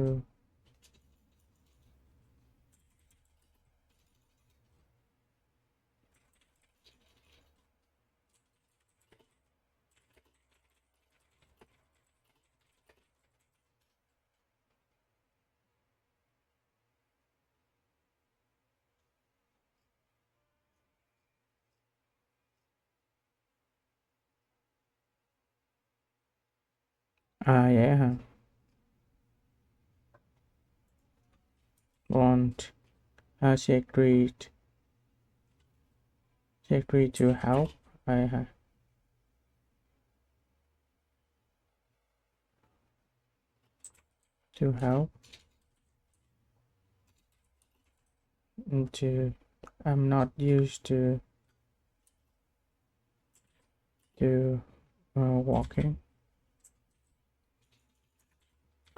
vậy hả? Want. She agreed to help. Vậy hả? To help. To I'm not used to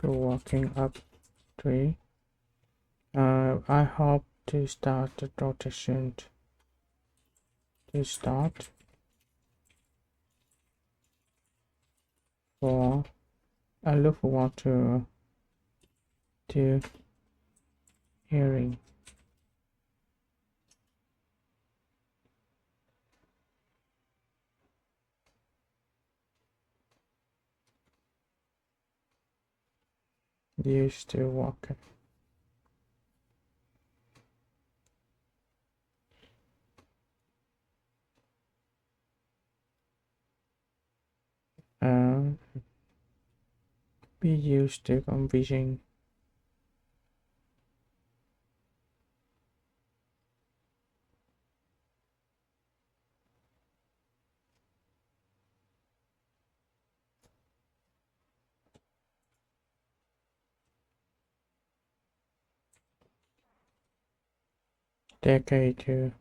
walking up tree. I hope to start the rotation. To start for I look forward to hearing. Used to walking. Be used to convincing. Decade to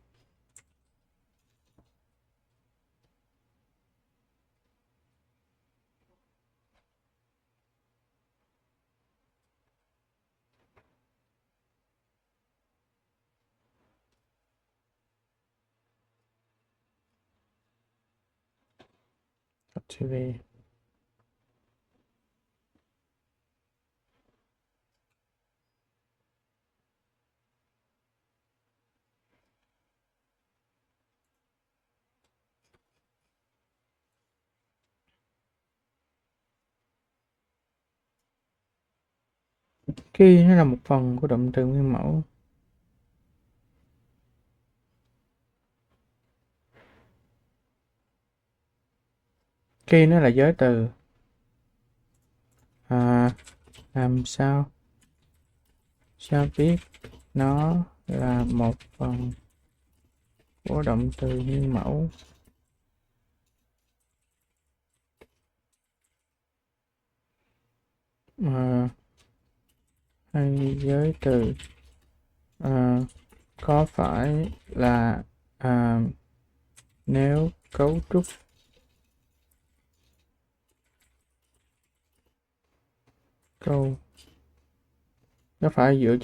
be. Khi nó là một phần của động từ nguyên mẫu. Khi nó là giới từ. Làm sao biết nó là một phần của động từ nguyên mẫu? Hay giới từ có phải là nếu cấu trúc câu có phải dựa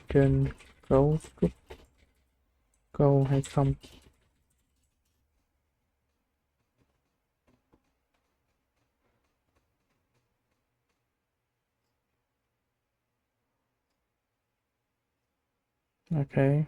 trên cấu trúc câu hay không? Okay.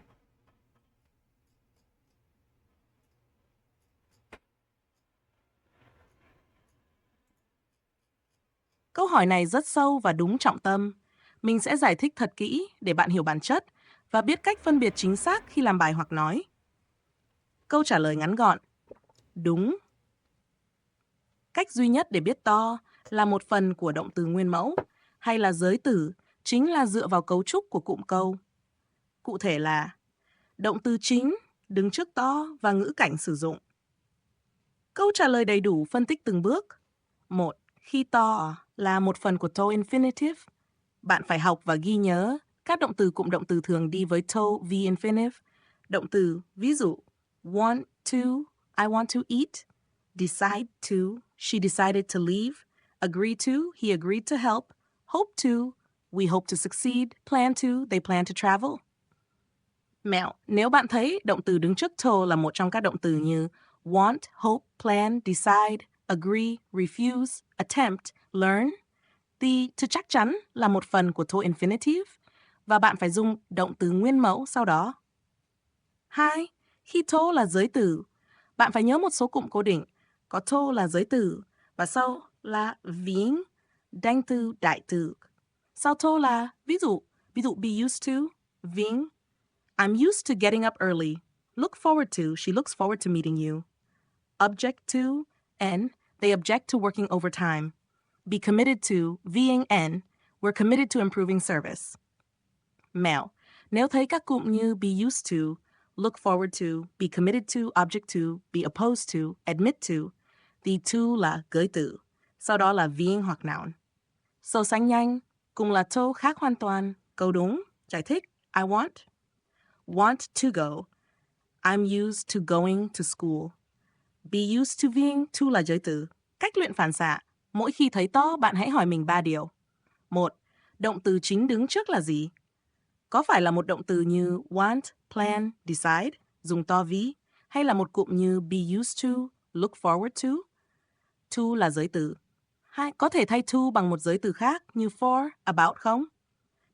Câu hỏi này rất sâu và đúng trọng tâm. Mình sẽ giải thích thật kỹ để bạn hiểu bản chất và biết cách phân biệt chính xác khi làm bài hoặc nói. Câu trả lời ngắn gọn. Đúng. Cách duy nhất để biết to là một phần của động từ nguyên mẫu hay là giới từ chính là dựa vào cấu trúc của cụm câu. Cụ thể là động từ chính đứng trước to và ngữ cảnh sử dụng. Câu trả lời đầy đủ phân tích từng bước. 1. Khi to là một phần của to infinitive. Bạn phải học và ghi nhớ các động từ cụm động từ thường đi với to v infinitive. Động từ ví dụ want to, I want to eat, decide to, she decided to leave, agree to, he agreed to help, hope to, we hope to succeed, plan to, they plan to travel. Mẹo, nếu bạn thấy động từ đứng trước to là một trong các động từ như want, hope, plan, decide, agree, refuse, attempt, learn, thì to chắc chắn là một phần của to infinitive và bạn phải dùng động từ nguyên mẫu sau đó. 2. Khi to là giới từ, bạn phải nhớ một số cụm cố định. Có to là giới từ và sau là viếng, danh từ, đại từ. Sau to là ví dụ be used to, viếng. I'm used to getting up early. Look forward to, she looks forward to meeting you. Object to, and they object to working overtime. Be committed to, being and, we're committed to improving service. Mẹo, nếu thấy các cụm như be used to, look forward to, be committed to, object to, be opposed to, admit to, thì to là cới từ, sau đó là being hoặc noun. So sánh nhanh, cùng là to khác hoàn toàn, câu đúng, giải thích, I want to go, I'm used to going to school. Be used to being, to là giới từ. Cách luyện phản xạ, mỗi khi thấy to bạn hãy hỏi mình 3 điều. 1. Động từ chính đứng trước là gì? Có phải là một động từ như want, plan, decide, dùng to ví, hay là một cụm như be used to, look forward to? To là giới từ. 2. Có thể thay to bằng một giới từ khác như for, about không?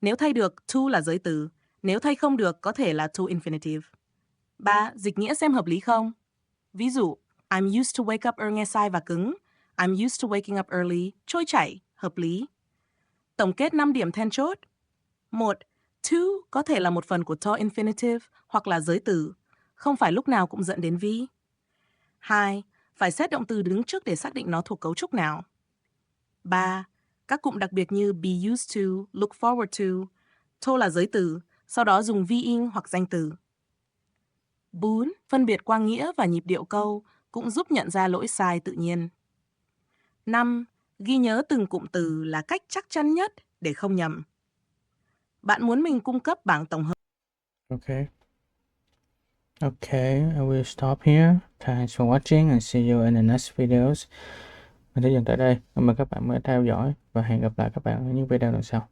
Nếu thay được, to là giới từ. Nếu thay không được, có thể là to infinitive. 3. Dịch nghĩa xem hợp lý không? Ví dụ, I'm used to wake up early nghe sai và cứng. I'm used to waking up early, trôi chảy, hợp lý. Tổng kết 5 điểm then chốt. 1. To có thể là một phần của to infinitive hoặc là giới từ, không phải lúc nào cũng dẫn đến vi. 2. Phải xét động từ đứng trước để xác định nó thuộc cấu trúc nào. 3. Các cụm đặc biệt như be used to, look forward to là giới từ, sau đó dùng being hoặc danh từ. 4. Phân biệt qua nghĩa và nhịp điệu câu cũng giúp nhận ra lỗi sai tự nhiên. 5. Ghi nhớ từng cụm từ là cách chắc chắn nhất để không nhầm. Bạn muốn mình cung cấp bảng tổng hợp. Okay. Okay, I will stop here. Thanks for watching and see you in the next videos. Mình sẽ dừng tại đây. Cảm ơn các bạn đã theo dõi và hẹn gặp lại các bạn ở những video lần sau.